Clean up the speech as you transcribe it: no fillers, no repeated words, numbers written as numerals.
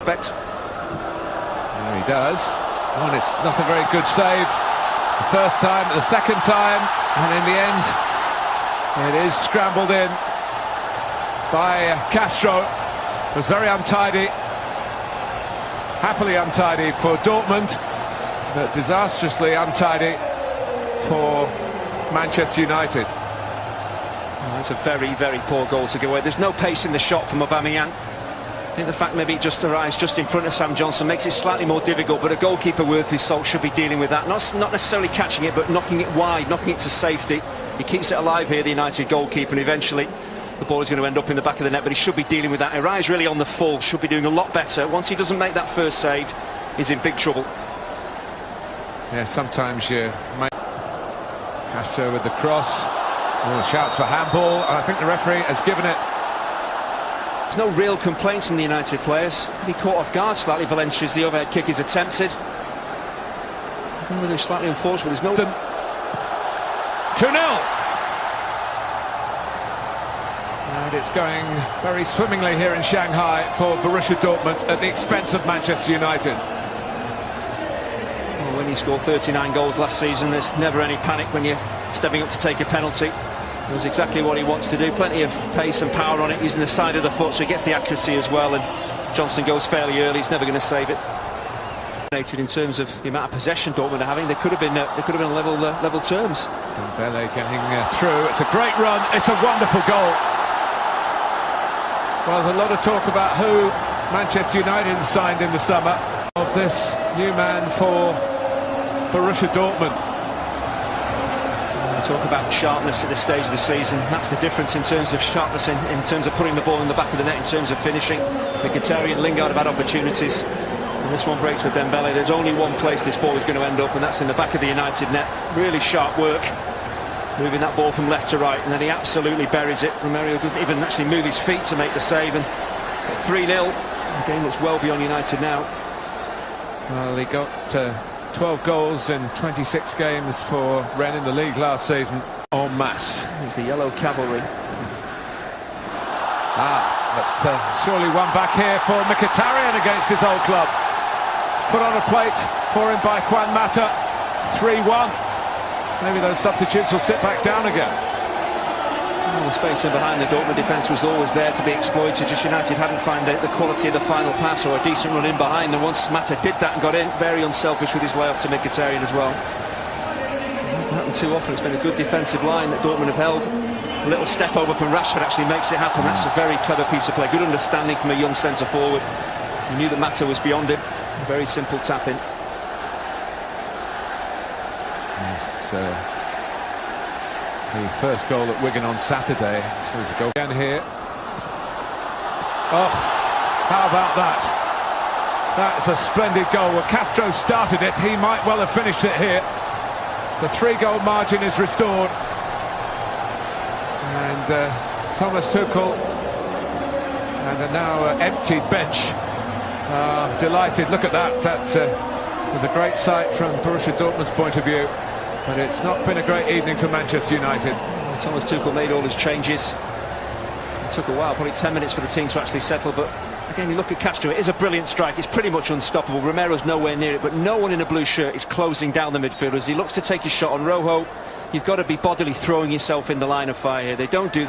Bet. There he does. Oh, and it's not a very good save. The first time, the second time, and in the end, it is scrambled in by Castro. It was very untidy, happily untidy for Dortmund, but disastrously untidy for Manchester United. That's a very, very poor goal to give away. There's no pace in the shot from Aubameyang. I think the fact maybe it just arrives just in front of Sam Johnson makes it slightly more difficult, but a goalkeeper worth his salt should be dealing with that. Not necessarily catching it, but knocking it wide, knocking it to safety. He keeps it alive here, the United goalkeeper, and eventually the ball is going to end up in the back of the net, but he should be dealing with that. Arise really on the full, should be doing a lot better. Once he doesn't make that first save, he's in big trouble. Yeah, sometimes you might... Castro with the cross. Oh, shouts for handball, and I think the referee has given it. There's no real complaints from the United players. He caught off guard slightly, Valencia, as the overhead kick is attempted. Really slightly unfortunate, there's no... 2-0. And it's going very swimmingly here in Shanghai for Borussia Dortmund at the expense of Manchester United. Well, when you scored 39 goals last season, there's never any panic when you're stepping up to take a penalty. It was exactly what he wants to do. Plenty of pace and power on it, using the side of the foot, so he gets the accuracy as well. And Johnson goes fairly early. He's never going to save it. In terms of the amount of possession Dortmund are having, they could have been level terms. Dembele getting through. It's a great run. It's a wonderful goal. Well, there's a lot of talk about who Manchester United signed in the summer of this new man for Borussia Dortmund. Talk about sharpness at this stage of the season. That's the difference in terms of sharpness, in terms of putting the ball in the back of the net, in terms of finishing. Mkhitaryan and Lingard have had opportunities, and this one breaks with Dembele. There's only one place this ball is going to end up, and that's in the back of the United net. Really sharp work, moving that ball from left to right, and then he absolutely buries it. Romero doesn't even actually move his feet to make the save, and 3-0, a game that's well beyond United now. Well, he got 12 goals in 26 games for Rennes in the league last season, en masse. He's the yellow cavalry. But surely one back here for Mkhitaryan against his old club. Put on a plate for him by Juan Mata. 3-1. Maybe those substitutes will sit back down again. Well, the space in behind the Dortmund defence was always there to be exploited. Just United hadn't found the quality of the final pass or a decent run in behind. And once Mata did that and got in, very unselfish with his layoff to Mkhitaryan as well. It doesn't happen too often. It's been a good defensive line that Dortmund have held. A little step over from Rashford actually makes it happen. That's a very clever piece of play. Good understanding from a young centre forward. He knew that Mata was beyond him. A very simple tap in. Yes, the first goal at Wigan on Saturday. So there's a goal again here. Oh, how about that? That's a splendid goal. Well, Castro started it. He might well have finished it here. The 3-goal margin is restored. And Thomas Tuchel and a now emptied bench. Delighted. Look at that. That was a great sight from Borussia Dortmund's point of view. But it's not been a great evening for Manchester United. Thomas Tuchel made all his changes. It took a while, probably 10 minutes for the team to actually settle. But again, you look at Castro, it is a brilliant strike. It's pretty much unstoppable. Romero's nowhere near it, but no one in a blue shirt is closing down the midfield as he looks to take his shot on Rojo. You've got to be bodily throwing yourself in the line of fire here. They don't do that.